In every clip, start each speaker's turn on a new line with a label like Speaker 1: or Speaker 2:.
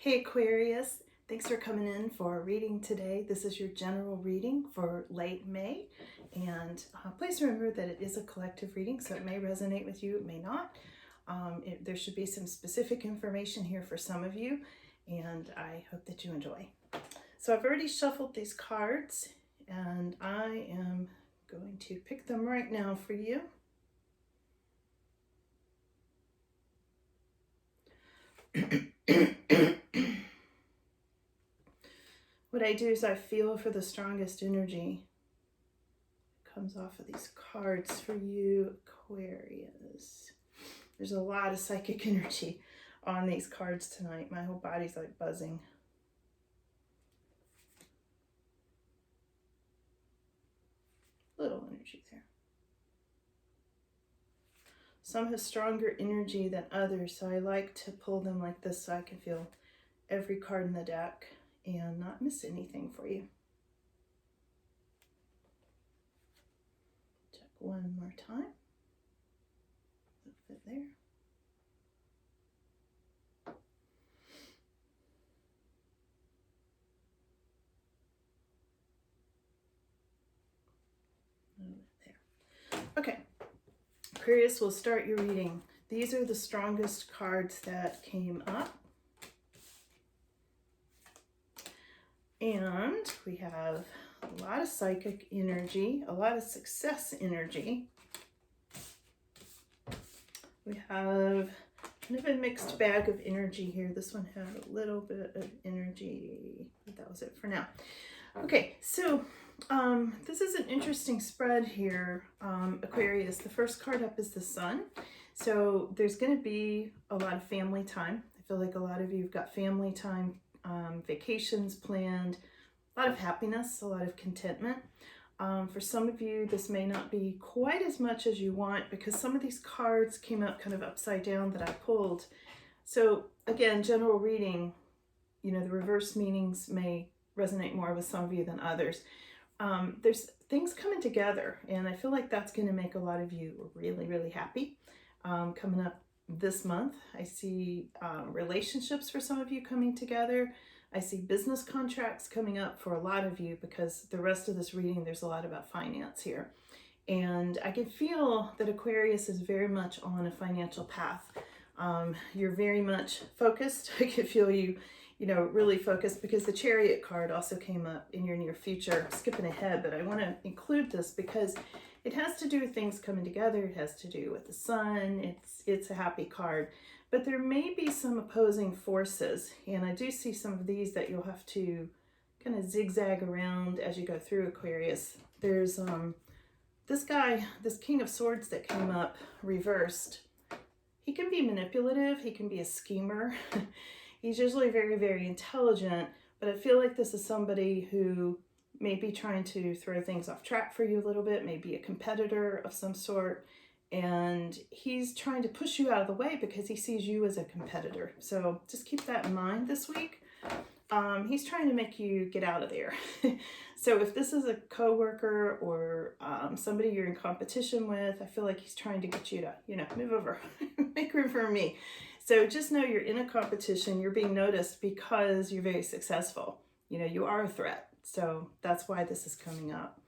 Speaker 1: Hey Aquarius, thanks for coming in for a reading today. This is your general reading for late May, and please remember that it is a collective reading, so it may resonate with you, it may not. There should be some specific information here for some of you, and I hope that you enjoy. So I've already shuffled these cards, and I am going to pick them right now for you. What I do is I feel for the strongest energy that comes off of these cards for you, Aquarius. There's a lot of psychic energy on these cards tonight. My whole body's like buzzing. Little energy there. Some have stronger energy than others, so I like to pull them like this so I can feel every card in the deck and not miss anything for you. Check one more time. It'll fit there. There. Okay, Aquarius, will start your reading. These are the strongest cards that came up. And we have a lot of psychic energy, a lot of success energy. We have kind of a mixed bag of energy here. This one had a little bit of energy, but that was it for now. Okay, so this is an interesting spread here, Aquarius. The first card up is the Sun. So there's going to be a lot of family time. I feel like a lot of you have got family time, vacations planned, a lot of happiness, a lot of contentment. For some of you, this may not be quite as much as you want because some of these cards came up kind of upside down that I pulled. So again, general reading, you know, the reverse meanings may resonate more with some of you than others. There's things coming together, and I feel like that's going to make a lot of you really, really happy. Coming up this month, I see relationships for some of you coming together. I see business contracts coming up for a lot of you because the rest of this reading, there's a lot about finance here. And I can feel that Aquarius is very much on a financial path. You're very much focused. I can feel you, really focused because the Chariot card also came up in your near future. Skipping ahead, but I want to include this because it has to do with things coming together. It has to do with the Sun. It's a happy card. But there may be some opposing forces, and I do see some of these that you'll have to kind of zigzag around as you go through, Aquarius. There's this guy, this King of Swords that came up reversed. He can be manipulative. He can be a schemer. He's usually very, very intelligent, but I feel like this is somebody who may be trying to throw things off track for you a little bit, maybe a competitor of some sort. And he's trying to push you out of the way because he sees you as a competitor. So just keep that in mind this week. He's trying to make you get out of there. So if this is a coworker or somebody you're in competition with, I feel like he's trying to get you to, move over, make room for me. So just know you're in a competition. You're being noticed because you're very successful. You are a threat. So that's why this is coming up.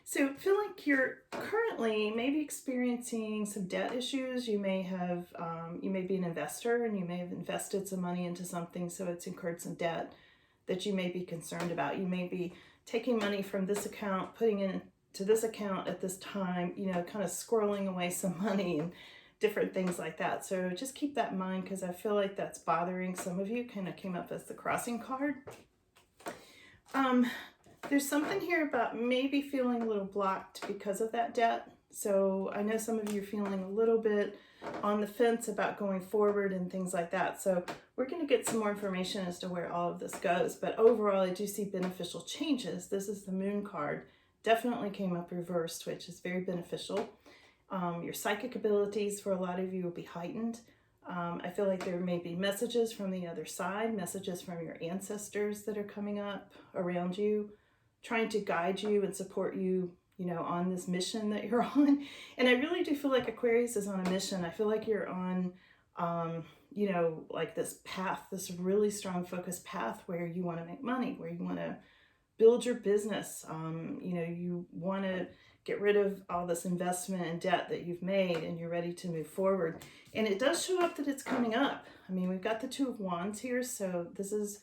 Speaker 1: So feel like you're currently maybe experiencing some debt issues. You may have, you may be an investor and you may have invested some money into something, so it's incurred some debt that you may be concerned about. You may be taking money from this account, putting it into this account at this time, kind of squirreling away some money and different things like that. So just keep that in mind because I feel like that's bothering some of you. Kind of came up as the crossing card. There's something here about maybe feeling a little blocked because of that debt. So I know some of you are feeling a little bit on the fence about going forward and things like that. So we're going to get some more information as to where all of this goes. But overall, I do see beneficial changes. This is the Moon card. Definitely came up reversed, which is very beneficial. Your psychic abilities for a lot of you will be heightened. I feel like there may be messages from the other side, messages from your ancestors that are coming up around you, trying to guide you and support you, on this mission that you're on. And I really do feel like Aquarius is on a mission. I feel like you're on you know, like this path, this really strong focused path where you want to make money, where you want to build your business. You know, you want to get rid of all this investment and debt that you've made, and you're ready to move forward. And it does show up that it's coming up. I mean, we've got the Two of Wands here, so this is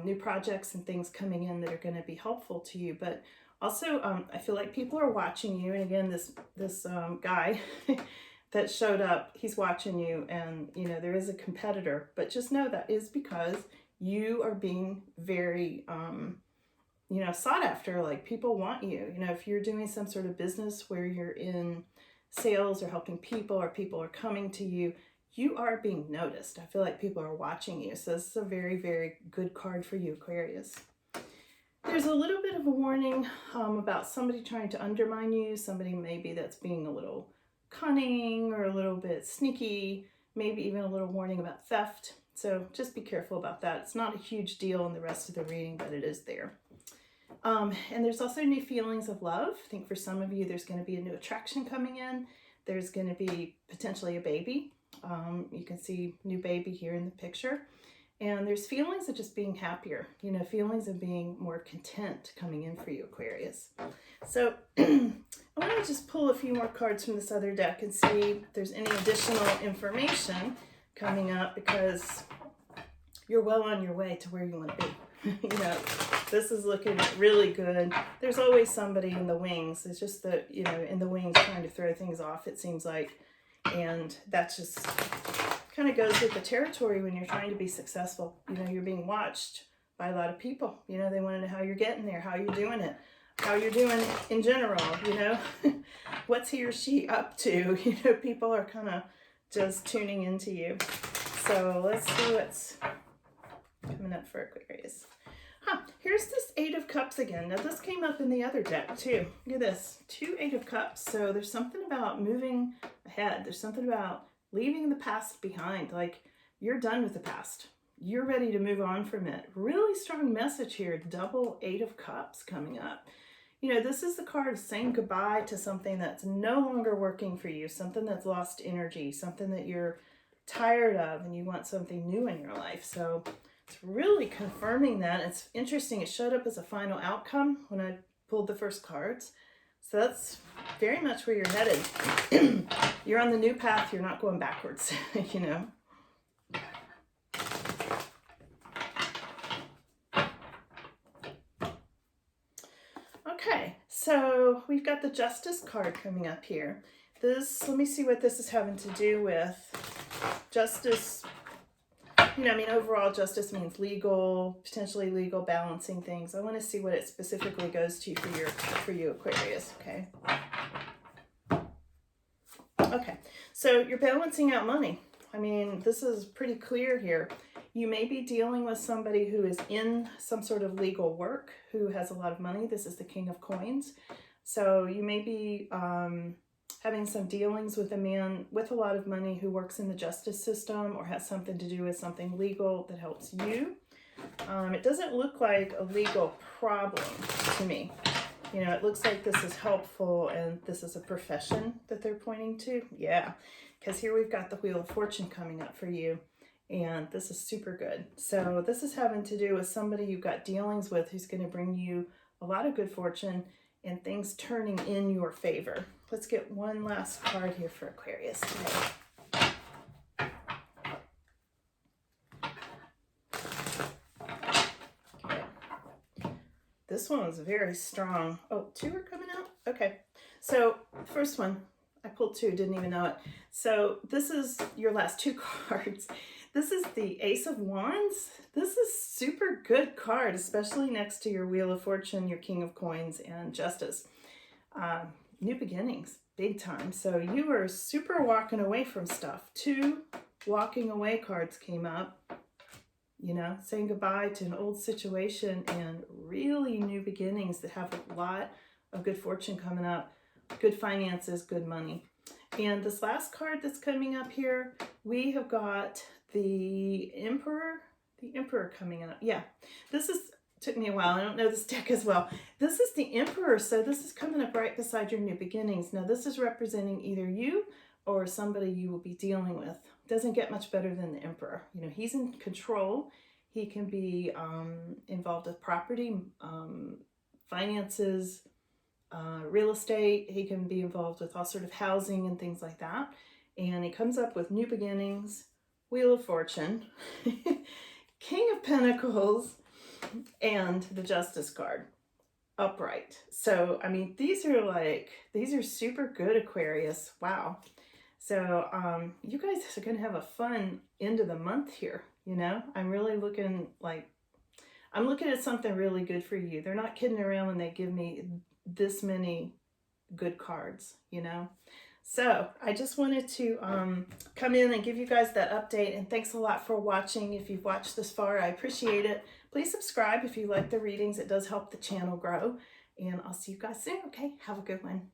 Speaker 1: new projects and things coming in that are going to be helpful to you. But also, I feel like people are watching you. And again, this guy that showed up, he's watching you, and you know, there is a competitor. But just know that is because you are being very you know, sought after. Like, people want you. You know, if you're doing some sort of business where you're in sales or helping people, or people are coming to you, you are being noticed. I feel like people are watching you. So this is a very, very good card for you, Aquarius. There's a little bit of a warning about somebody trying to undermine you, somebody maybe that's being a little cunning or a little bit sneaky, maybe even a little warning about theft. So just be careful about that. It's not a huge deal in the rest of the reading, but it is there. And there's also new feelings of love. I think for some of you, there's going to be a new attraction coming in. There's going to be potentially a baby. You can see new baby here in the picture. And there's feelings of just being happier, you know, feelings of being more content coming in for you, Aquarius. So I want to just pull a few more cards from this other deck and see if there's any additional information coming up, because you're well on your way to where you want to be. You know, this is looking really good. There's always somebody in the wings. It's just that, you know, in the wings trying to throw things off, it seems like. And that just kind of goes with the territory when you're trying to be successful. You know, you're being watched by a lot of people. You know, they want to know how you're getting there, how you're doing it, how you're doing in general, you know. What's he or she up to? You know, people are kind of just tuning into you. So let's see what's coming up for Aquarius. Here's this Eight of Cups again. Now this came up in the other deck too. Look at this, 2 Eight of Cups. So there's something about moving ahead. There's something about leaving the past behind. Like, you're done with the past. You're ready to move on from it. Really strong message here. Double Eight of Cups coming up. You know, this is the card of saying goodbye to something that's no longer working for you, something that's lost energy, something that you're tired of, and you want something new in your life. So it's really confirming that. It's interesting. It showed up as a final outcome when I pulled the first cards. So that's very much where you're headed. You're on the new path. You're not going backwards, you know. Okay, so we've got the Justice card coming up here. This, let me see what this is having to do with. Justice, you know, I mean, overall justice means legal, potentially legal, balancing things. I want to see what it specifically goes to for you, Aquarius, okay? Okay, so you're balancing out money. I mean, this is pretty clear here. You may be dealing with somebody who is in some sort of legal work, who has a lot of money. This is the King of Coins. So you may be having some dealings with a man with a lot of money who works in the justice system or has something to do with something legal that helps you. It doesn't look like a legal problem to me. You know, it looks like this is helpful, and this is a profession that they're pointing to. Yeah, because here we've got the Wheel of Fortune coming up for you, and this is super good. So this is having to do with somebody you've got dealings with who's going to bring you a lot of good fortune and things turning in your favor. Let's get one last card here for Aquarius today. Okay. This one was very strong. Oh, 2 are coming out? Okay. So first one, I pulled 2, didn't even know it. So this is your last 2 cards. This is the Ace of Wands. This is super good card, especially next to your Wheel of Fortune, your King of Coins, and Justice. New beginnings, big time. So you are super walking away from stuff. 2 walking away cards came up. You know, saying goodbye to an old situation and really new beginnings that have a lot of good fortune coming up, good finances, good money. And this last card that's coming up here, we have got the Emperor coming up. Yeah, this took me a while. I don't know this deck as well. This is the Emperor, so this is coming up right beside your new beginnings. Now, this is representing either you or somebody you will be dealing with. doesn't get much better than the Emperor. You know, he's in control. He can be involved with property, finances, real estate. He can be involved with all sort of housing and things like that. And he comes up with new beginnings, Wheel of Fortune, King of Pentacles, and the Justice card upright. So, I mean, these are super good, Aquarius. Wow. So, you guys are going to have a fun end of the month here. You know, I'm looking at something really good for you. They're not kidding around when they give me this many good cards, you know. So I just wanted to come in and give you guys that update, and thanks a lot for watching. If you've watched this far, I appreciate it. Please subscribe if you like the readings. It does help the channel grow, and I'll see you guys soon. Okay, have a good one.